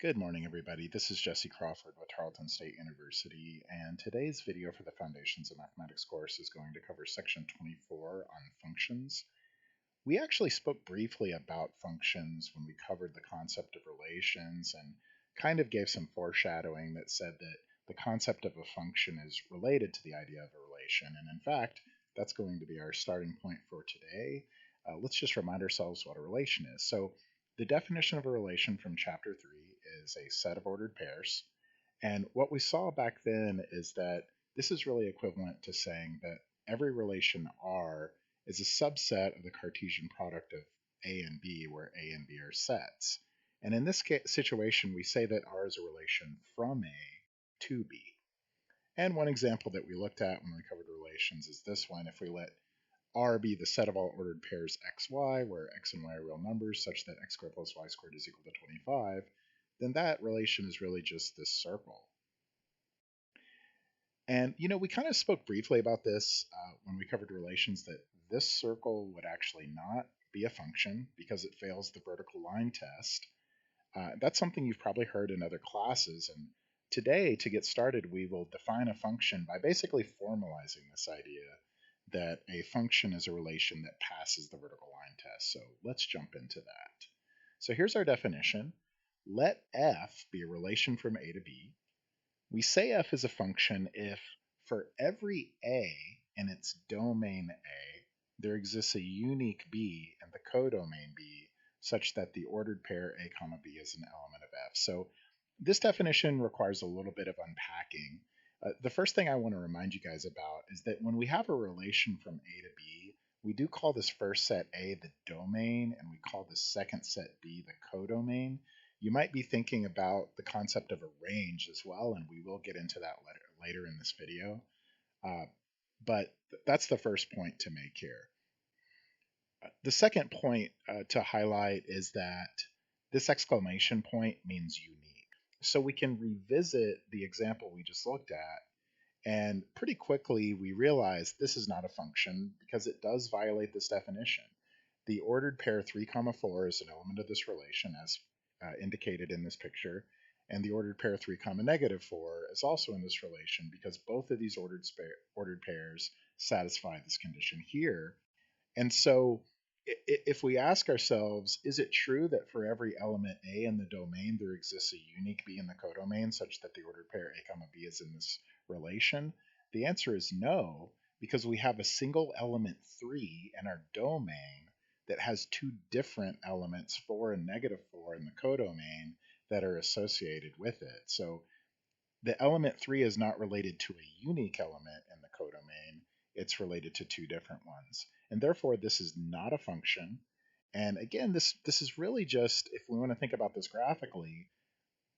Good morning, everybody. This is Jesse Crawford with Tarleton State University, and today's video for the Foundations of Mathematics course is going to cover section 24 on functions. We actually spoke briefly about functions when we covered the concept of relations and kind of gave some foreshadowing that said that the concept of a function is related to the idea of a relation. And in fact, that's going to be our starting point for today. Let's just remind ourselves what a relation is. So the definition of a relation from chapter 3 is a set of ordered pairs. And what we saw back then is that this is really equivalent to saying that every relation R is a subset of the Cartesian product of A and B, where A and B are sets. And in this situation, we say that R is a relation from A to B. And one example that we looked at when we covered relations is this one. If we let R be the set of all ordered pairs xy, where x and y are real numbers such that x squared plus y squared is equal to 25, then that relation is really just this circle. And, we kind of spoke briefly about this when we covered relations, that this circle would actually not be a function because it fails the vertical line test. That's something you've probably heard in other classes. And today, to get started, we will define a function by basically formalizing this idea that a function is a relation that passes the vertical line test. So let's jump into that. So here's our definition. Let f be a relation from A to B. We say f is a function if for every A in its domain A, there exists a unique B in the codomain B such that the ordered pair A comma B is an element of f. So this definition requires a little bit of unpacking. The first thing I want to remind you guys about is that when we have a relation from A to B, we do call this first set A the domain, and we call this second set B the codomain. You might be thinking about the concept of a range as well, and we will get into that later in this video. But that's the first point to make here. The second point to highlight is that this exclamation point means unique. So we can revisit the example we just looked at, and pretty quickly we realize this is not a function because it does violate this definition. The ordered pair 3, 4 is an element of this relation as indicated in this picture, and the ordered pair 3, -4 is also in this relation because both of these ordered pairs satisfy this condition here. And so if we ask ourselves, is it true that for every element A in the domain, there exists a unique B in the codomain such that the ordered pair A comma B is in this relation? The answer is no, because we have a single element 3 in our domain that has two different elements, 4 and -4 in the codomain, that are associated with it. So the element 3 is not related to a unique element in the codomain, it's related to two different ones. And therefore, this is not a function. And again, this is really just, if we want to think about this graphically,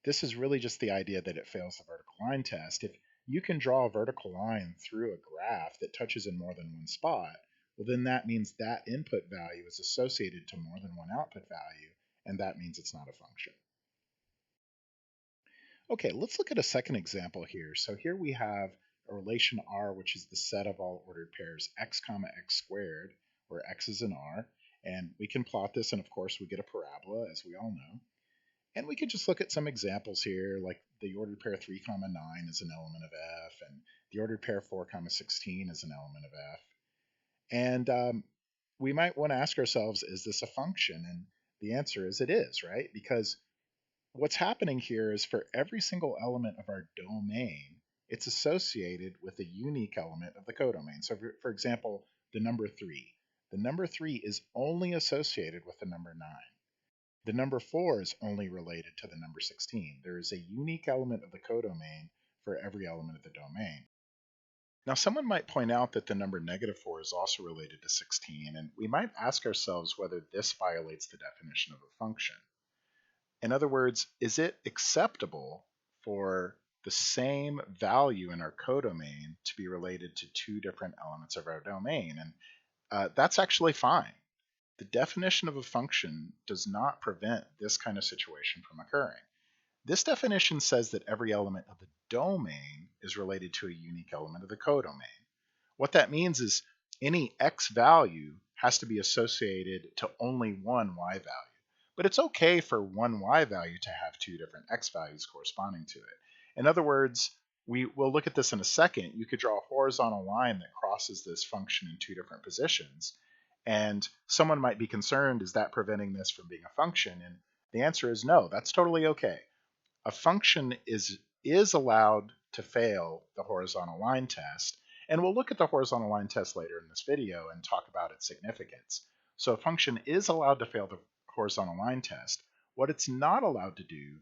this is really just the idea that it fails the vertical line test. If you can draw a vertical line through a graph that touches in more than one spot, well, then that means that input value is associated to more than one output value, and that means it's not a function. Okay, let's look at a second example here. So here we have a relation R, which is the set of all ordered pairs x comma x squared, where x is in R. And we can plot this, and of course we get a parabola, as we all know. And we can just look at some examples here, like the ordered pair 3, 9 is an element of f, and the ordered pair 4, 16 is an element of f. And we might want to ask ourselves, is this a function? And the answer is it is, right? Because what's happening here is for every single element of our domain, it's associated with a unique element of the codomain. So for example, the number 3. The number 3 is only associated with the number 9. The number 4 is only related to the number 16. There is a unique element of the codomain for every element of the domain. Now, someone might point out that the number -4 is also related to 16, and we might ask ourselves whether this violates the definition of a function. In other words, is it acceptable for the same value in our codomain to be related to two different elements of our domain? And that's actually fine. The definition of a function does not prevent this kind of situation from occurring. This definition says that every element of the domain is related to a unique element of the codomain. What that means is any x value has to be associated to only one y value. but it's okay for one y value to have two different x values corresponding to it. In other words, we will look at this in a second. You could draw a horizontal line that crosses this function in two different positions. And someone might be concerned, is that preventing this from being a function? And the answer is no, that's totally okay. A function is allowed to fail the horizontal line test, and we'll look at the horizontal line test later in this video and talk about its significance. So a function is allowed to fail the horizontal line test. What it's not allowed to do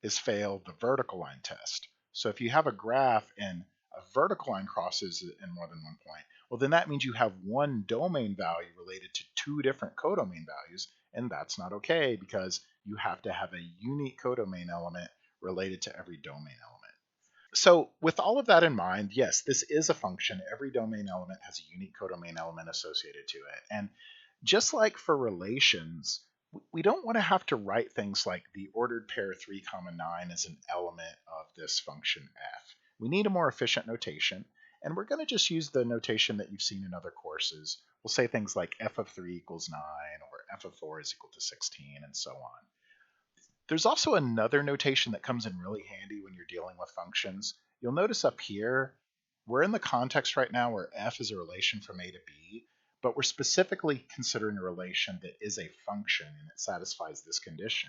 is fail the vertical line test. So if you have a graph and a vertical line crosses in more than one point, well, then that means you have one domain value related to two different codomain values, and that's not okay because you have to have a unique codomain element related to every domain element. So with all of that in mind, yes, this is a function. Every domain element has a unique codomain element associated to it. And just like for relations, we don't want to have to write things like the ordered pair 3, 9 as an element of this function f. We need a more efficient notation, and we're going to just use the notation that you've seen in other courses. We'll say things like f of 3 equals 9, or f of 4 is equal to 16, and so on. There's also another notation that comes in really handy when you're dealing with functions. You'll notice up here, we're in the context right now where f is a relation from a to b, but we're specifically considering a relation that is a function and it satisfies this condition.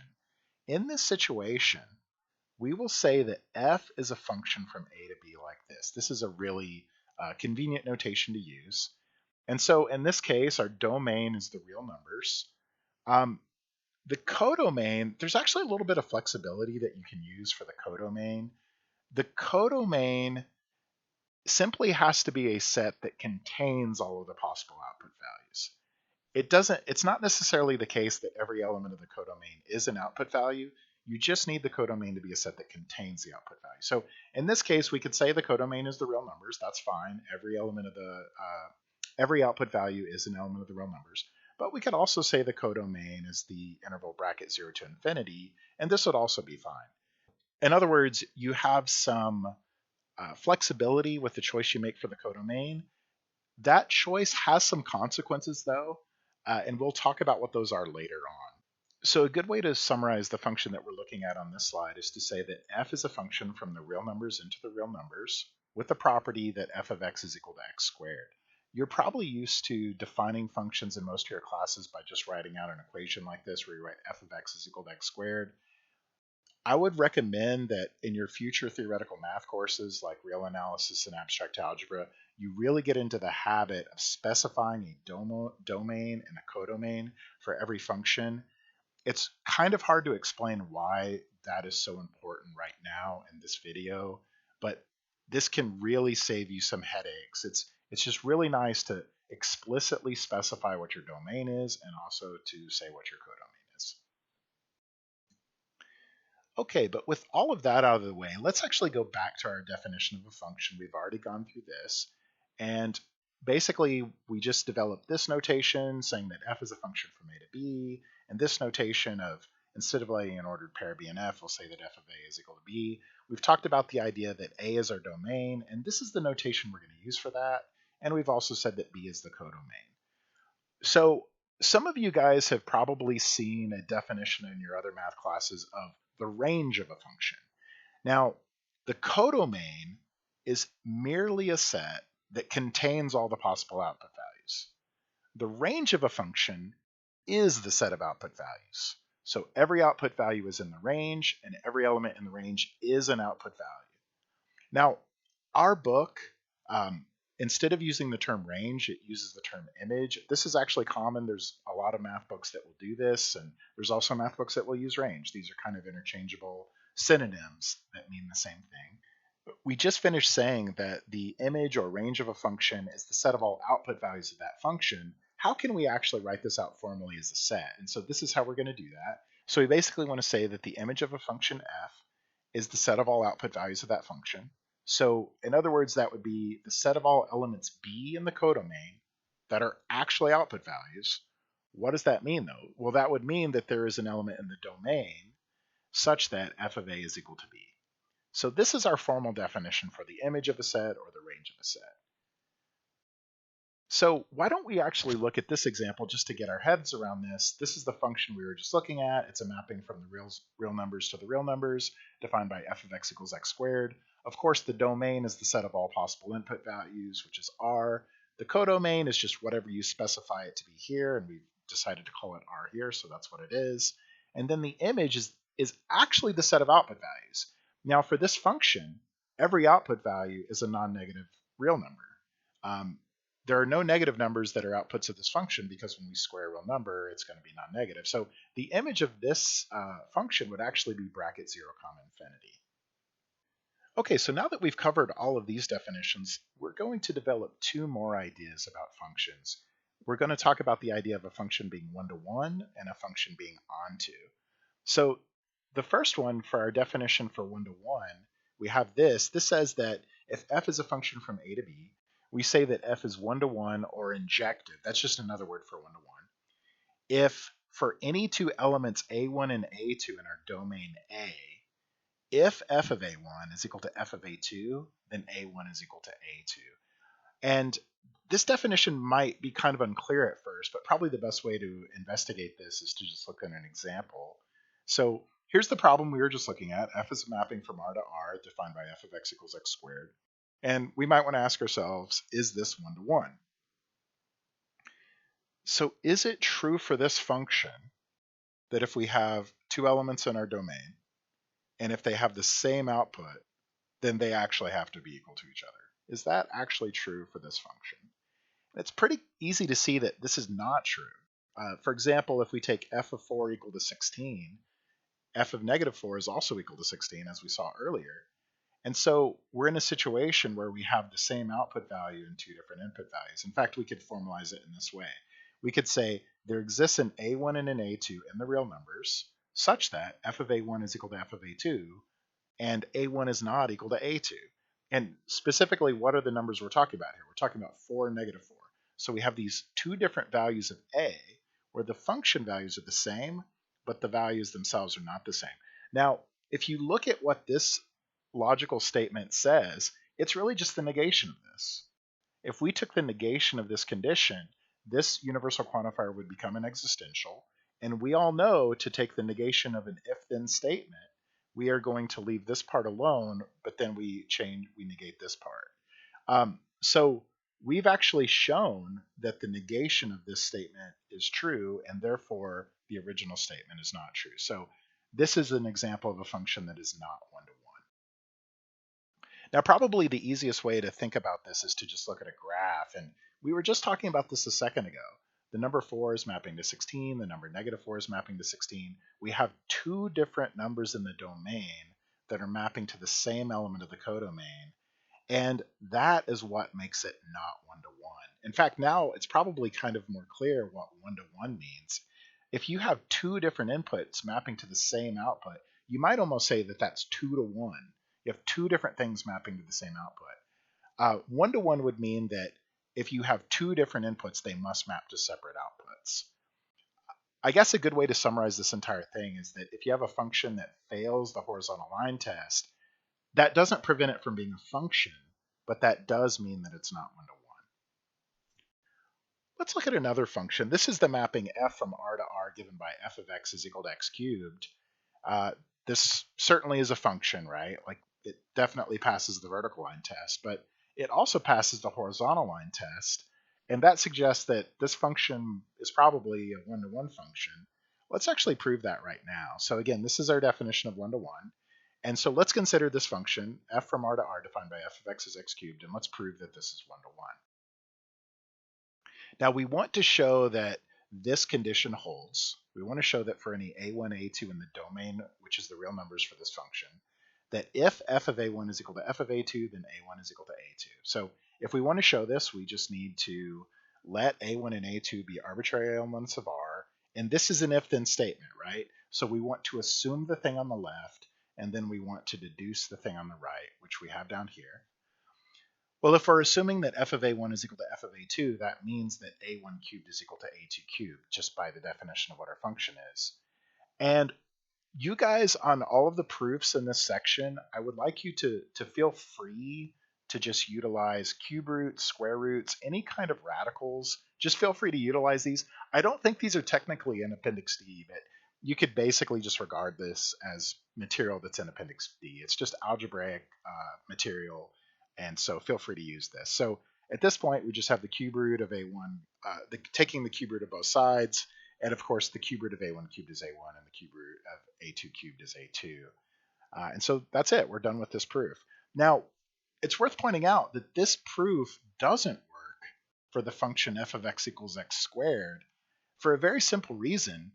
In this situation, we will say that f is a function from a to b like this. This is a really convenient notation to use. And so in this case, our domain is the real numbers. The codomain, there's actually a little bit of flexibility that you can use for the codomain. The codomain simply has to be a set that contains all of the possible output values. It's not necessarily the case that every element of the codomain is an output value. You just need the codomain to be a set that contains the output value. So in this case, we could say the codomain is the real numbers. That's fine. Every output value is an element of the real numbers. But we could also say the codomain is the interval bracket 0 to infinity, and this would also be fine. In other words, you have some flexibility with the choice you make for the codomain. That choice has some consequences, though, and we'll talk about what those are later on. So a good way to summarize the function that we're looking at on this slide is to say that f is a function from the real numbers into the real numbers with the property that f of x is equal to x squared. You're probably used to defining functions in most of your classes by just writing out an equation like this where you write f of x is equal to x squared. I would recommend that in your future theoretical math courses like real analysis and abstract algebra, you really get into the habit of specifying a domain and a codomain for every function. It's kind of hard to explain why that is so important right now in this video, but this can really save you some headaches. It's just really nice to explicitly specify what your domain is and also to say what your codomain is. Okay, but with all of that out of the way, let's actually go back to our definition of a function. We've already gone through this, and basically we just developed this notation saying that f is a function from a to b, and this notation of instead of letting an ordered pair be an f, we'll say that f of a is equal to b. We've talked about the idea that a is our domain, and this is the notation we're going to use for that, and we've also said that b is the codomain. So some of you guys have probably seen a definition in your other math classes of the range of a function. Now, the codomain is merely a set that contains all the possible output values. The range of a function is the set of output values. So every output value is in the range, and every element in the range is an output value. Now, our book, instead of using the term range, it uses the term image. This is actually common. There's a lot of math books that will do this, and there's also math books that will use range. These are kind of interchangeable synonyms that mean the same thing. We just finished saying that the image or range of a function is the set of all output values of that function. How can we actually write this out formally as a set? And so this is how we're going to do that. So we basically want to say that the image of a function f is the set of all output values of that function. So in other words, that would be the set of all elements b in the codomain that are actually output values. What does that mean, though? Well, that would mean that there is an element in the domain such that f of a is equal to b. So this is our formal definition for the image of a set or the range of a set. So why don't we actually look at this example just to get our heads around this? This is the function we were just looking at. It's a mapping from the real numbers to the real numbers, defined by f of x equals x squared. Of course, the domain is the set of all possible input values, which is r. The codomain is just whatever you specify it to be here, and we've decided to call it r here, so that's what it is. And then the image is actually the set of output values. Now, for this function, every output value is a non-negative real number. There are no negative numbers that are outputs of this function because when we square a real number, it's going to be non-negative. So the image of this function would actually be bracket 0, comma infinity. Okay, so now that we've covered all of these definitions, we're going to develop two more ideas about functions. We're going to talk about the idea of a function being one-to-one and a function being onto. So the first one for our definition for one-to-one, we have this. This says that if f is a function from a to b, we say that f is one-to-one or injective. That's just another word for one-to-one. If for any two elements a1 and a2 in our domain A, if f of a1 is equal to f of a2, then a1 is equal to a2. And this definition might be kind of unclear at first, but probably the best way to investigate this is to just look at an example. So here's the problem we were just looking at. F is a mapping from R to R defined by f of x equals x squared. And we might want to ask ourselves, is this one-to-one? So is it true for this function that if we have two elements in our domain, and if they have the same output, then they actually have to be equal to each other? Is that actually true for this function? It's pretty easy to see that this is not true. For example, if we take f of 4 equal to 16, f of negative 4 is also equal to 16, as we saw earlier. And so we're in a situation where we have the same output value and two different input values. In fact, we could formalize it in this way. We could say there exists an a1 and an a2 in the real numbers such that f of a1 is equal to f of a2 and a1 is not equal to a2. And specifically, what are the numbers we're talking about here? We're talking about 4 and negative 4. So we have these two different values of a where the function values are the same, but the values themselves are not the same. Now, if you look at what this logical statement says, it's really just the negation of this. If we took the negation of this condition, this universal quantifier would become an existential. And we all know to take the negation of an if-then statement, we are going to leave this part alone, but then we negate this part. So we've actually shown that the negation of this statement is true, and therefore the original statement is not true. So this is an example of a function that is not one-to-one. Now, probably the easiest way to think about this is to just look at a graph. And we were just talking about this a second ago. The number 4 is mapping to 16. The number negative 4 is mapping to 16. We have two different numbers in the domain that are mapping to the same element of the codomain. And that is what makes it not one-to-one. In fact, now it's probably kind of more clear what one-to-one means. If you have two different inputs mapping to the same output, you might almost say that that's 2-to-1. You have two different things mapping to the same output. One-to-one would mean that if you have two different inputs, they must map to separate outputs. I guess a good way to summarize this entire thing is that if you have a function that fails the horizontal line test, that doesn't prevent it from being a function, but that does mean that it's not one-to-one. Let's look at another function. This is the mapping f from R to R given by f of x is equal to x cubed. This certainly is a function, right? Like it definitely passes the vertical line test, but it also passes the horizontal line test. And that suggests that this function is probably a one-to-one function. Let's actually prove that right now. So again, this is our definition of one-to-one. And so let's consider this function, f from R to R defined by f of x is x cubed, and let's prove that this is one-to-one. Now we want to show that this condition holds. We want to show that for any a1, a2 in the domain, which is the real numbers for this function, that if f of a1 is equal to f of a2, then a1 is equal to a2. So if we want to show this, we just need to let a1 and a2 be arbitrary elements of R. And this is an if-then statement, right? So we want to assume the thing on the left, and then we want to deduce the thing on the right, which we have down here. Well, if we're assuming that f of a1 is equal to f of a2, that means that a1 cubed is equal to a2 cubed, just by the definition of what our function is. And you guys, on all of the proofs in this section, I would like you to feel free to just utilize cube roots, square roots, any kind of radicals. Just feel free to utilize these. I don't think these are technically in Appendix D, but you could basically just regard this as material that's in Appendix D. It's just algebraic material, and so feel free to use this. So at this point, we just have the cube root of a1, taking the cube root of both sides, and of course the cube root of a1 cubed is a1, and the cube root of a2 cubed is a2. And so that's it. We're done with this proof. Now, it's worth pointing out that this proof doesn't work for the function f of x equals x squared for a very simple reason.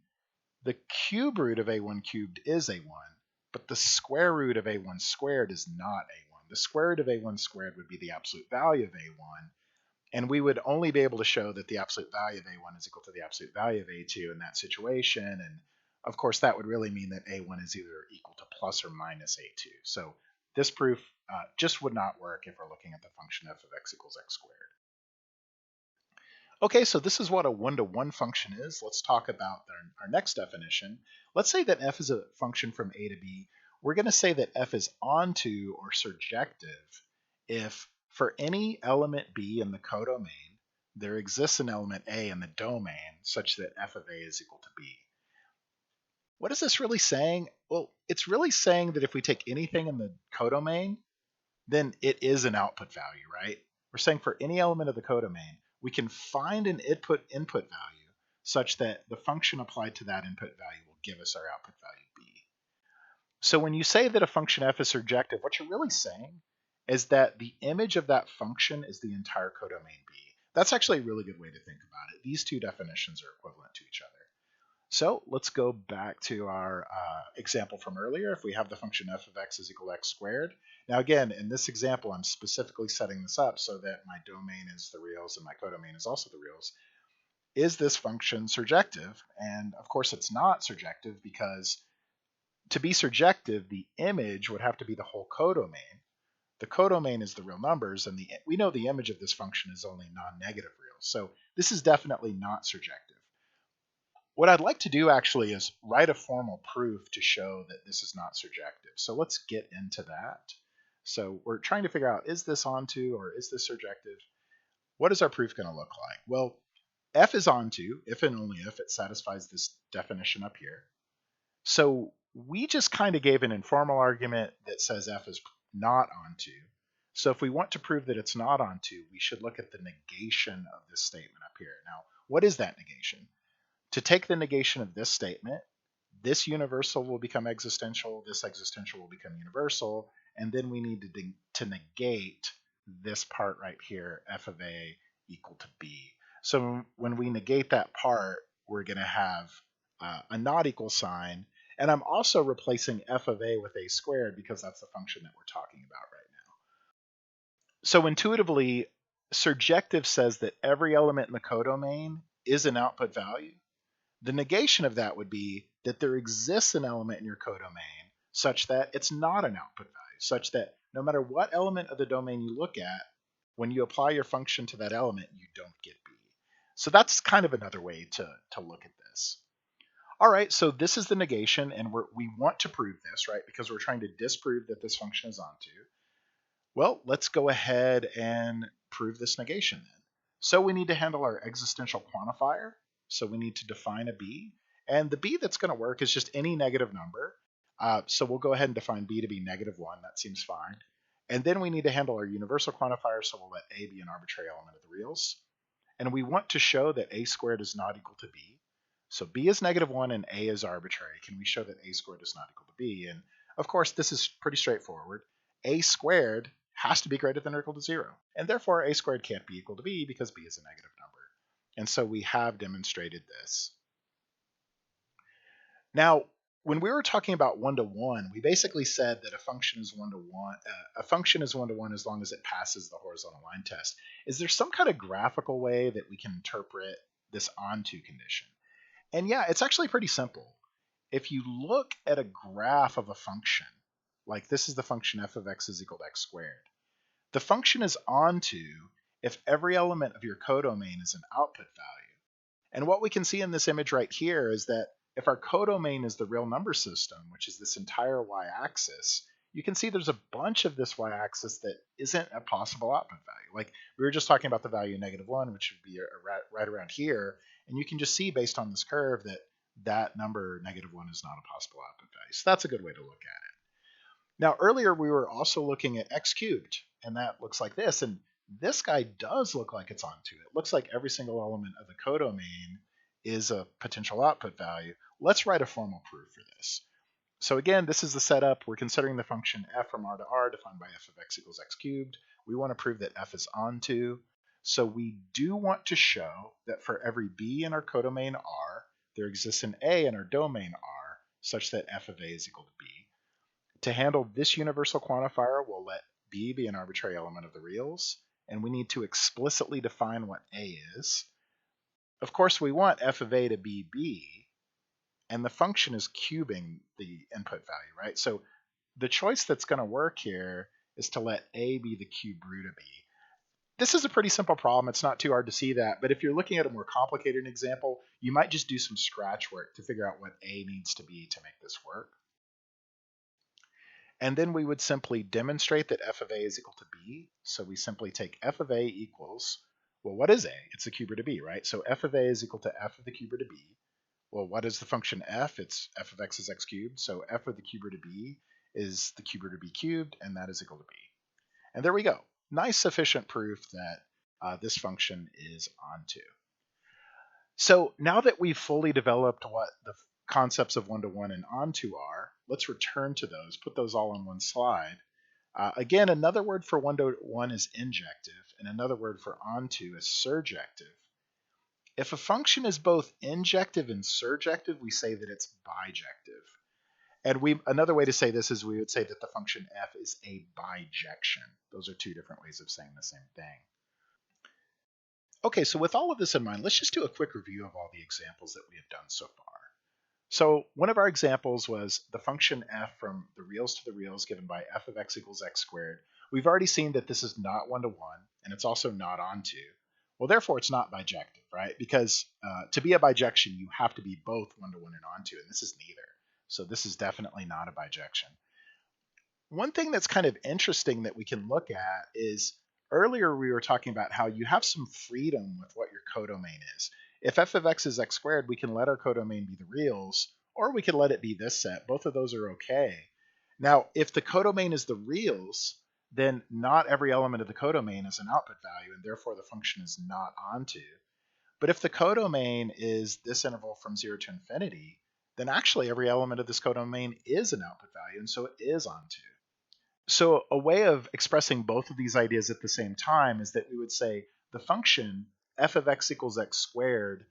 The cube root of a1 cubed is a1, but the square root of a1 squared is not a1. The square root of a1 squared would be the absolute value of a1, and we would only be able to show that the absolute value of a1 is equal to the absolute value of a2 in that situation, and of course that would really mean that a1 is either equal to plus or minus a2. So this proof just would not work if we're looking at the function f of x equals x squared. Okay, so this is what a one-to-one function is. Let's talk about our next definition. Let's say that f is a function from a to b. We're going to say that f is onto or surjective if for any element b in the codomain, there exists an element a in the domain such that f of a is equal to b. What is this really saying? Well, it's really saying that if we take anything in the codomain, then it is an output value, right? We're saying for any element of the codomain, we can find an input value such that the function applied to that input value will give us our output value b. So when you say that a function f is surjective, what you're really saying is that the image of that function is the entire codomain b. That's actually a really good way to think about it. These two definitions are equivalent to each other. So let's go back to our example from earlier. If we have the function f of x is equal to x squared. Now again, in this example, I'm specifically setting this up so that my domain is the reals and my codomain is also the reals. Is this function surjective? And of course it's not surjective, because to be surjective, the image would have to be the whole codomain. The codomain is the real numbers, and we know the image of this function is only non-negative reals. So this is definitely not surjective. What I'd like to do actually is write a formal proof to show that this is not surjective. So let's get into that. So we're trying to figure out, is this onto or is this surjective? What is our proof going to look like? Well, f is onto if and only if it satisfies this definition up here. So we just kind of gave an informal argument that says f is not onto. So if we want to prove that it's not onto, we should look at the negation of this statement up here. Now, what is that negation? To take the negation of this statement, this universal will become existential, this existential will become universal, and then we need to negate this part right here, f of a equal to b. So when we negate that part, we're going to have a not equal sign, and I'm also replacing f of a with a squared because that's the function that we're talking about right now. So intuitively, surjective says that every element in the codomain is an output value. The negation of that would be that there exists an element in your codomain such that it's not an output value, such that no matter what element of the domain you look at, when you apply your function to that element, you don't get b. So that's kind of another way to look at this. All right, so this is the negation, and we want to prove this, right, because we're trying to disprove that this function is onto. Well, let's go ahead and prove this negation then. So we need to handle our existential quantifier. So we need to define a b, and the b that's going to work is just any negative number. So we'll go ahead and define b to be -1. That seems fine. And then we need to handle our universal quantifier, so we'll let a be an arbitrary element of the reals. And we want to show that a squared is not equal to b. So b is -1 and a is arbitrary. Can we show that a squared is not equal to b? And of course, this is pretty straightforward. A squared has to be greater than or equal to 0. And therefore, a squared can't be equal to b because b is a negative number. And so we have demonstrated this. Now, when we were talking about one-to-one, we basically said that a function is one-to-one. A function is one-to-one as long as it passes the horizontal line test. Is there some kind of graphical way that we can interpret this onto condition? And yeah, it's actually pretty simple. If you look at a graph of a function, like this is the function f of x is equal to x squared, the function is onto if every element of your codomain is an output value. And what we can see in this image right here is that if our codomain is the real number system, which is this entire y-axis, you can see there's a bunch of this y-axis that isn't a possible output value. Like we were just talking about the value -1, which would be right around here. And you can just see based on this curve that that number -1 is not a possible output value. So that's a good way to look at it. Now, earlier we were also looking at x cubed, and that looks like this. And this guy does look like it's onto. It looks like every single element of the codomain is a potential output value. Let's write a formal proof for this. So again, this is the setup. We're considering the function f from R to R defined by f of x equals x cubed. We want to prove that f is onto. So we do want to show that for every b in our codomain R, there exists an a in our domain R, such that f of a is equal to b. To handle this universal quantifier, we'll let b be an arbitrary element of the reals, and we need to explicitly define what a is. Of course, we want f of a to be b, and the function is cubing the input value, right? So the choice that's going to work here is to let a be the cube root of b. This is a pretty simple problem. It's not too hard to see that, but if you're looking at a more complicated example, you might just do some scratch work to figure out what a needs to be to make this work. And then we would simply demonstrate that f of a is equal to b. So we simply take f of a equals, well, what is a? It's the cube root of b, right? So f of a is equal to f of the cube root of b. Well, what is the function f? It's f of x is x cubed. So f of the cube root of b is the cube root of b cubed, and that is equal to b. And there we go. Nice sufficient proof that this function is onto. So now that we've fully developed what the concepts of one-to-one and onto are, let's return to those, put those all on one slide. Again, another word for one-to-one is injective, and another word for onto is surjective. If a function is both injective and surjective, we say that it's bijective. And another way to say this is we would say that the function f is a bijection. Those are two different ways of saying the same thing. Okay, so with all of this in mind, let's just do a quick review of all the examples that we have done so far. So one of our examples was the function f from the reals to the reals given by f of x equals x squared. We've already seen that this is not one-to-one, and it's also not onto. Well, therefore, it's not bijective, right? Because to be a bijection, you have to be both one-to-one and onto, and this is neither. So this is definitely not a bijection. One thing that's kind of interesting that we can look at is earlier we were talking about how you have some freedom with what your codomain is. If f of x is x squared, we can let our codomain be the reals, or we can let it be this set. Both of those are okay. Now, if the codomain is the reals, then not every element of the codomain is an output value, and therefore the function is not onto. But if the codomain is this interval from 0 to infinity, then actually every element of this codomain is an output value, and so it is onto. So a way of expressing both of these ideas at the same time is that we would say the function f of x equals x squared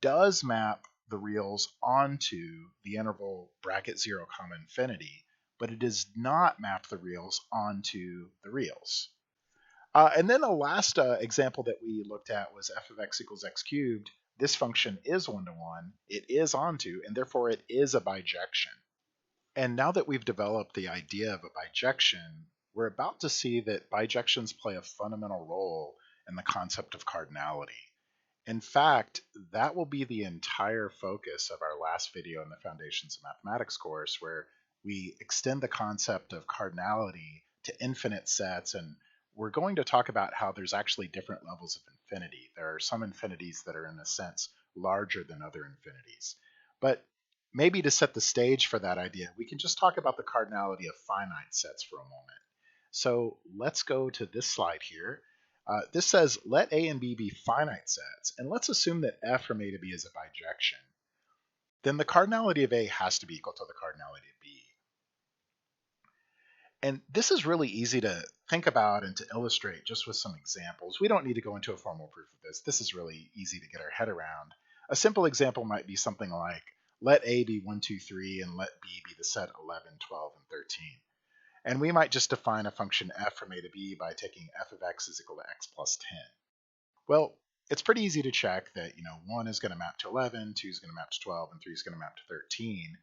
does map the reals onto the interval bracket 0 comma infinity, but it does not map the reals onto the reals. And then the last example that we looked at was f of x equals x cubed. This function is one-to-one, it is onto, and therefore it is a bijection. And now that we've developed the idea of a bijection, we're about to see that bijections play a fundamental role in the concept of cardinality. In fact, that will be the entire focus of our last video in the Foundations of Mathematics course, where we extend the concept of cardinality to infinite sets, and we're going to talk about how there's actually different levels of infinity. There are some infinities that are, in a sense, larger than other infinities. But maybe to set the stage for that idea, we can just talk about the cardinality of finite sets for a moment. So let's go to this slide here. This says, let A and B be finite sets, and let's assume that f from A to B is a bijection. Then the cardinality of A has to be equal to the cardinality of B. And this is really easy to think about and to illustrate just with some examples. We don't need to go into a formal proof of this. This is really easy to get our head around. A simple example might be something like, let A be 1, 2, 3, and let B be the set 11, 12, and 13. And we might just define a function f from A to B by taking f of x is equal to x plus 10. Well, it's pretty easy to check that 1 is going to map to 11, 2 is going to map to 12, and 3 is going to map to 13.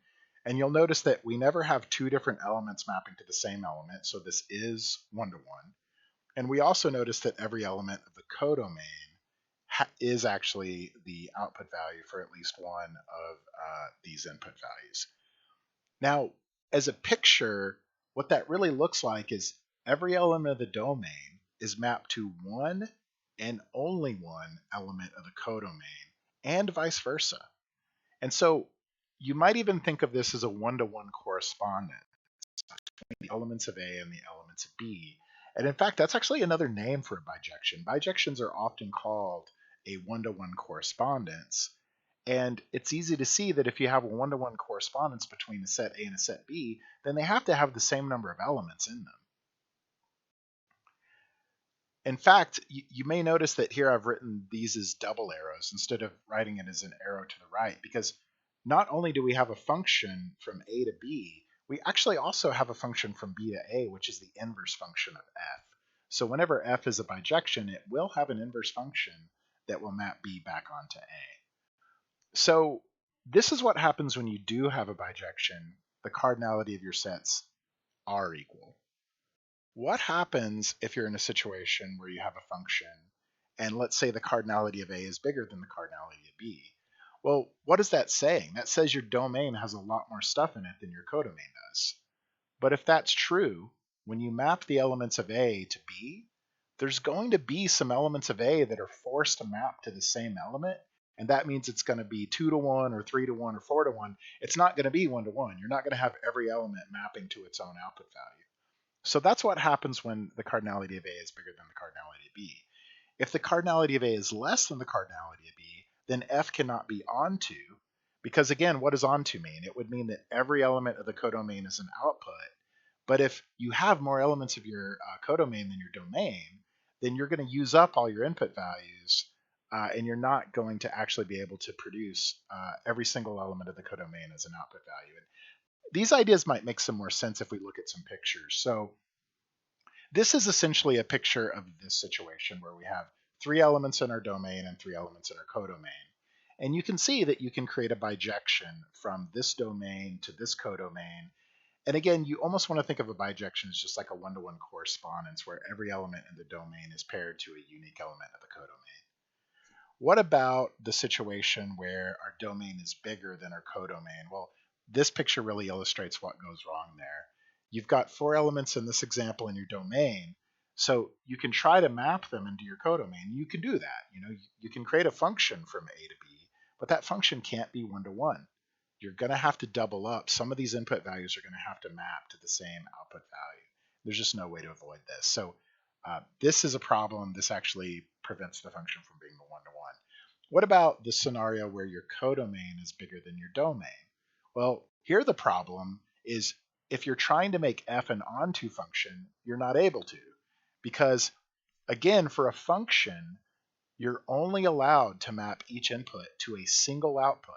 And you'll notice that we never have two different elements mapping to the same element, so this is one-to-one. And we also notice that every element of the codomain is actually the output value for at least one of these input values. Now, as a picture, what that really looks like is every element of the domain is mapped to one and only one element of the codomain, and vice versa. And so you might even think of this as a one-to-one correspondence between the elements of A and the elements of B. And in fact, that's actually another name for a bijection. Bijections are often called a one-to-one correspondence. And it's easy to see that if you have a one-to-one correspondence between a set A and a set B, then they have to have the same number of elements in them. In fact, you may notice that here I've written these as double arrows instead of writing it as an arrow to the right, because not only do we have a function from A to B, we actually also have a function from B to A, which is the inverse function of f. So whenever f is a bijection, it will have an inverse function that will map B back onto A. So this is what happens when you do have a bijection. The cardinality of your sets are equal. What happens if you're in a situation where you have a function and let's say the cardinality of A is bigger than the cardinality of B? Well, what is that saying? That says your domain has a lot more stuff in it than your codomain does. But if that's true, when you map the elements of A to B, there's going to be some elements of A that are forced to map to the same element, and that means it's going to be 2 to 1 or 3 to 1 or 4 to 1. It's not going to be 1 to 1. You're not going to have every element mapping to its own output value. So that's what happens when the cardinality of A is bigger than the cardinality of B. If the cardinality of A is less than the cardinality of B, then F cannot be onto, because again, what does onto mean? It would mean that every element of the codomain is an output. But if you have more elements of your codomain than your domain, then you're going to use up all your input values, and you're not going to actually be able to produce every single element of the codomain as an output value. And these ideas might make some more sense if we look at some pictures. So this is essentially a picture of this situation where we have 3 elements in our domain and 3 elements in our codomain. And you can see that you can create a bijection from this domain to this codomain. And again, you almost want to think of a bijection as just like a one-to-one correspondence where every element in the domain is paired to a unique element of the codomain. What about the situation where our domain is bigger than our codomain? Well, this picture really illustrates what goes wrong there. You've got 4 elements in this example in your domain, so you can try to map them into your codomain. You can do that. You can create a function from A to B, but that function can't be one-to-one. You're going to have to double up. Some of these input values are going to have to map to the same output value. There's just no way to avoid this. So this is a problem. This actually prevents the function from being a one-to-one. What about the scenario where your codomain is bigger than your domain? Well, here the problem is if you're trying to make f an onto function, you're not able to, because again, for a function, you're only allowed to map each input to a single output.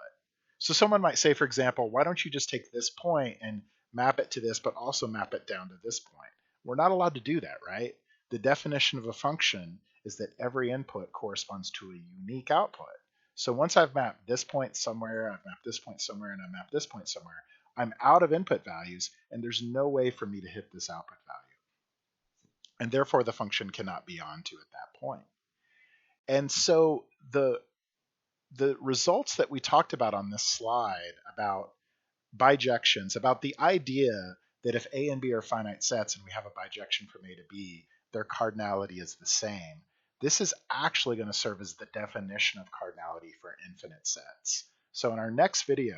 So someone might say, for example, why don't you just take this point and map it to this, but also map it down to this point? We're not allowed to do that, right? The definition of a function is that every input corresponds to a unique output. So once I've mapped this point somewhere, I've mapped this point somewhere, and I've mapped this point somewhere, I'm out of input values, and there's no way for me to hit this output value. And therefore, the function cannot be onto at that point. And so the results that we talked about on this slide about bijections, about the idea that if A and B are finite sets and we have a bijection from A to B, their cardinality is the same. This is actually going to serve as the definition of cardinality for infinite sets. So in our next video,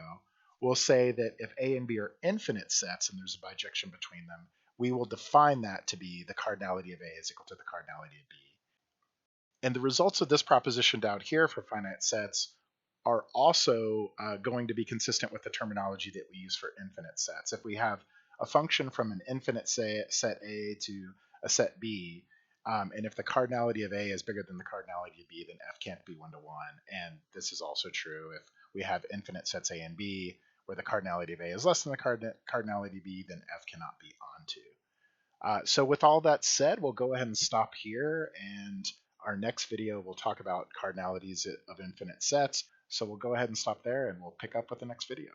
we'll say that if A and B are infinite sets and there's a bijection between them, we will define that to be the cardinality of A is equal to the cardinality of B. And the results of this proposition down here for finite sets are also going to be consistent with the terminology that we use for infinite sets. If we have a function from an infinite set A to a set B, and if the cardinality of A is bigger than the cardinality of B, then F can't be one-to-one. And this is also true if we have infinite sets A and B, where the cardinality of A is less than the cardinality of B, then F cannot be onto. So with all that said, we'll go ahead and stop here, and our next video will talk about cardinalities of infinite sets. So we'll go ahead and stop there, and we'll pick up with the next video.